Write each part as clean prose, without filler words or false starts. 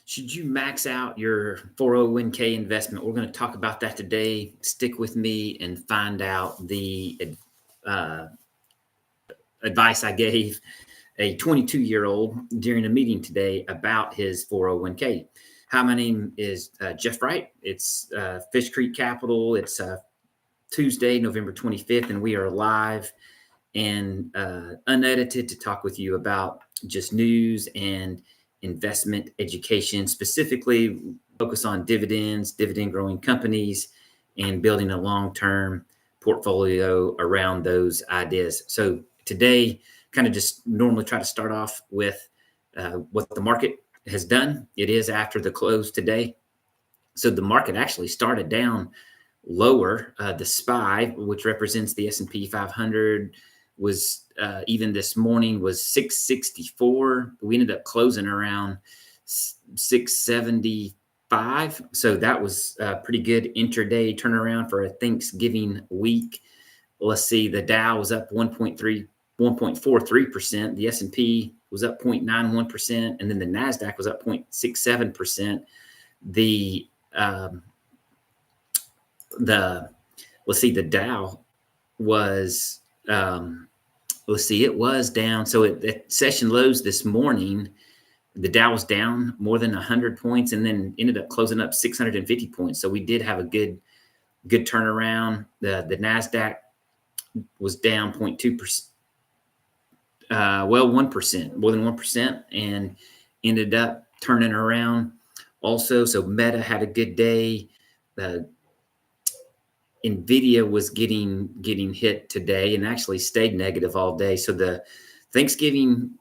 Should you max out your 401k investment? We're going to talk about that today. Stick with me and find out the uh, advice I gave a 22-year-old during a meeting today about his 401k. Hi, my name is Jeff Wright. It's Fish Creek Capital. It's Tuesday, November 25th, and we are live and unedited to talk with you about just news and investment education, specifically focus on dividends, dividend growing companies, and building a long-term portfolio around those ideas. So today, kind of just normally try to start off with what the market has done. It is after the close today. So the market actually started down lower. The SPY, which represents the S&P 500, was even this morning was 664. We ended up closing around 675. So that was a pretty good intraday turnaround for a Thanksgiving week. Let's see, the Dow was up 1.43%. The S&P was up 0.91%, and then the NASDAQ was up 0.67%. The Dow was it was down. So at session lows this morning, the Dow was down more than 100 points and then ended up closing up 650 points. So we did have a good turnaround. The NASDAQ was down 0.2%, 1%, more than 1%, and ended up turning around also. So Meta had a good day. NVIDIA was getting hit today and actually stayed negative all day. So the Thanksgiving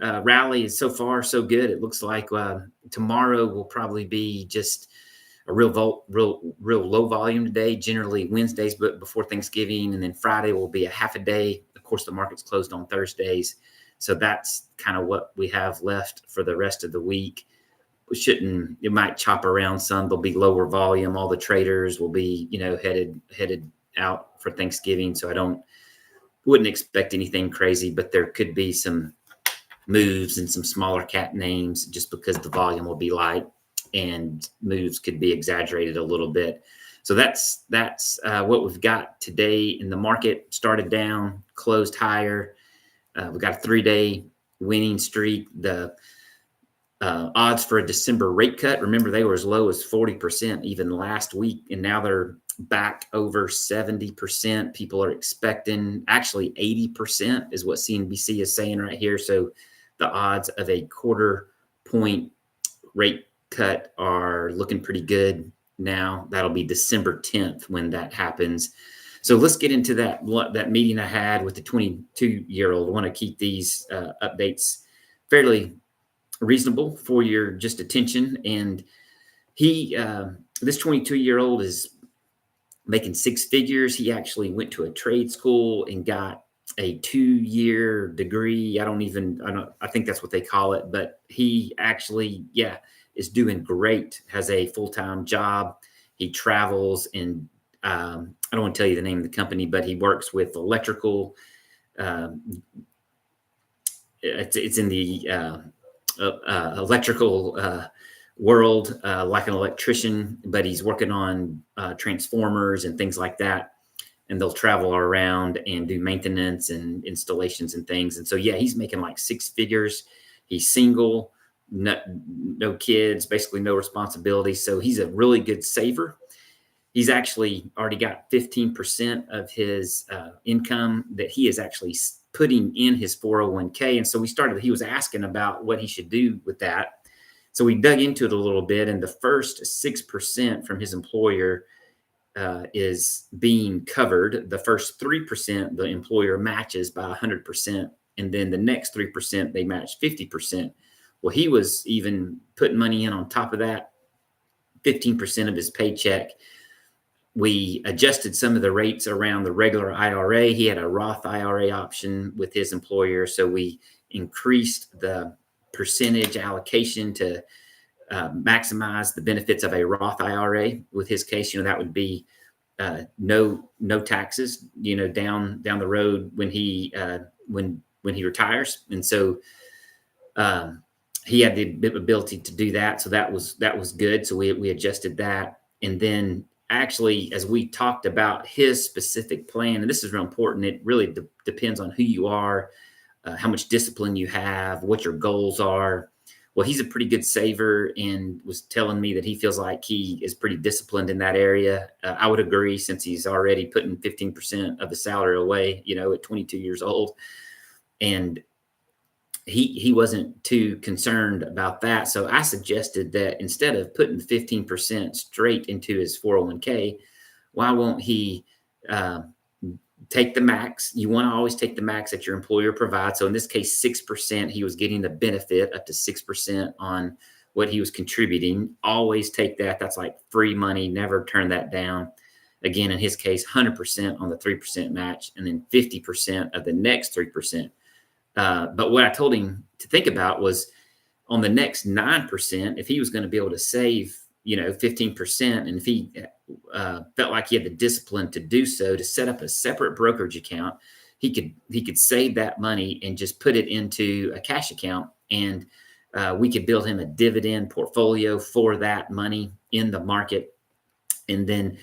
rally is so far so good. It looks like tomorrow will probably be just a real low volume today. Generally Wednesdays, but before Thanksgiving, and then Friday will be a half a day. Of course, the market's closed on Thursdays, so that's kind of what we have left for the rest of the week. It might chop around some. There'll be lower volume. All the traders will be, headed out for Thanksgiving. So wouldn't expect anything crazy, but there could be some moves and some smaller cap names just because the volume will be light and moves could be exaggerated a little bit. So that's what we've got today in the market. Started down, closed higher. We've got a 3-day winning streak. The odds for a December rate cut, remember they were as low as 40% even last week, and now they're back over 70%. People are expecting actually 80% is what CNBC is saying right here. So the odds of a quarter point rate cut are looking pretty good now. That'll be December 10th when that happens. So let's get into that meeting I had with the 22-year-old. I want to keep these updates fairly reasonable for your just attention. And this 22-year-old is making six figures. He actually went to a trade school and got a 2-year degree. I think that's what they call it, but he actually, is doing great, has a full-time job. He travels and I don't want to tell you the name of the company, but he works with electrical. It's in the electrical world, like an electrician, but he's working on transformers and things like that. And they'll travel around and do maintenance and installations and things. And so, he's making like six figures. He's single, no kids, basically no responsibility. So he's a really good saver. He's actually already got 15% of his income that he is actually putting in his 401k. And so he was asking about what he should do with that. So we dug into it a little bit, and the first 6% from his employer is being covered. The first 3%, the employer matches by 100%. And then the next 3%, they match 50%. Well, he was even putting money in on top of that, 15% of his paycheck. We adjusted some of the rates around the regular IRA. He had a Roth IRA option with his employer. So we increased the percentage allocation to maximize the benefits of a Roth IRA. With his case, that would be no taxes, down the road when he retires. And so he had the ability to do that. So that was good. So we adjusted that. And then actually, as we talked about his specific plan, and this is real important, it really depends on who you are, how much discipline you have, what your goals are. Well, he's a pretty good saver and was telling me that he feels like he is pretty disciplined in that area. I would agree, since he's already putting 15% of the salary away, at 22 years old. And he wasn't too concerned about that. So I suggested that instead of putting 15% straight into his 401k, why won't he take the max? You want to always take the max that your employer provides. So in this case, 6%, he was getting the benefit up to 6% on what he was contributing. Always take that. That's like free money. Never turn that down. Again, in his case, 100% on the 3% match, and then 50% of the next 3%. But what I told him to think about was on the next 9%, if he was going to be able to save, 15%, and if he felt like he had the discipline to do so, to set up a separate brokerage account, he could save that money and just put it into a cash account, and we could build him a dividend portfolio for that money in the market. And then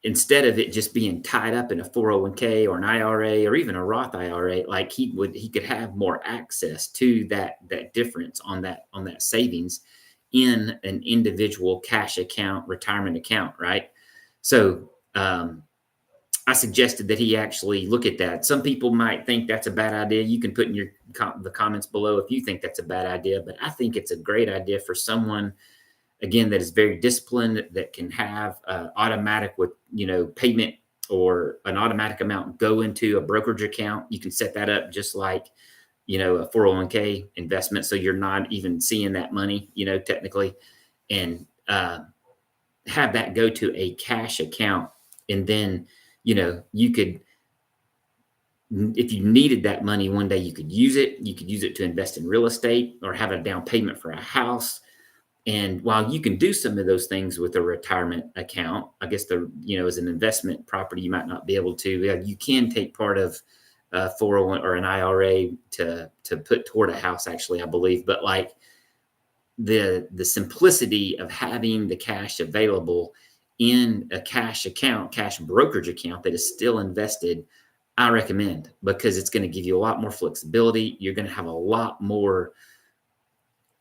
instead of it just being tied up in a 401k or an IRA or even a Roth IRA, like he could have more access to that difference on that savings in an individual cash account, retirement account, right? So I suggested that he actually look at that. Some people might think that's a bad idea. You can put in the comments below if you think that's a bad idea, but I think it's a great idea for someone, again, that is very disciplined, that can have automatic with, payment or an automatic amount go into a brokerage account. You can set that up just like, a 401k investment. So you're not even seeing that money, technically, and have that go to a cash account. And then, you could, if you needed that money one day, you could use it. You could use it to invest in real estate or have a down payment for a house. And while you can do some of those things with a retirement account, I guess as an investment property, you might not be able to. You can take part of 401 or an IRA to put toward a house, actually, I believe. But like the simplicity of having the cash available in a cash account, cash brokerage account that is still invested, I recommend, because it's going to give you a lot more flexibility. You're going to have a lot more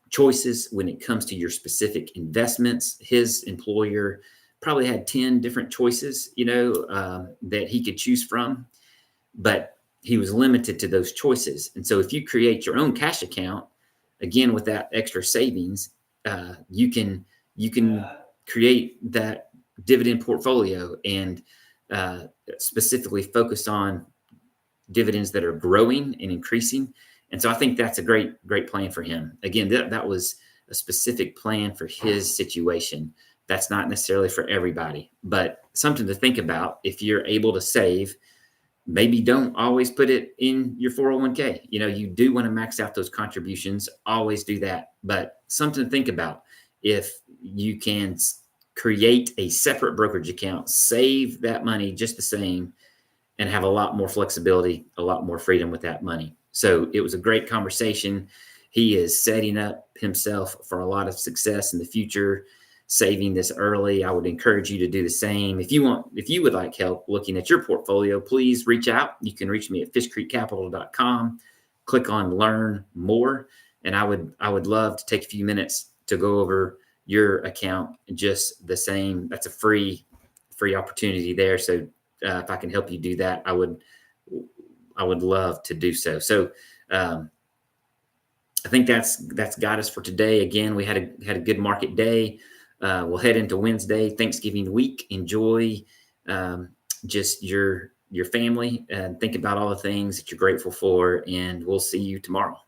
choices when it comes to your specific investments. His employer probably had 10 different choices, that he could choose from, but he was limited to those choices. And so if you create your own cash account, again, with that extra savings, you can create that dividend portfolio and specifically focus on dividends that are growing and increasing. And so I think that's a great plan for him. Again, that was a specific plan for his situation. That's not necessarily for everybody, but something to think about. If you're able to save, maybe don't always put it in your 401k. You do want to max out those contributions. Always do that. But something to think about. If you can create a separate brokerage account, save that money just the same, and have a lot more flexibility, a lot more freedom with that money. So it was a great conversation. He is setting up himself for a lot of success in the future, saving this early. I would encourage you to do the same. If you would like help looking at your portfolio, please reach out. You can reach me at fishcreekcapital.com. Click on Learn More, and I would love to take a few minutes to go over your account just the same. That's a free opportunity there. So if I can help you do that, I would love to do so. So I think that's got us for today. Again, we had a good market day. We'll head into Wednesday, Thanksgiving week. Enjoy just your family and think about all the things that you're grateful for. And we'll see you tomorrow.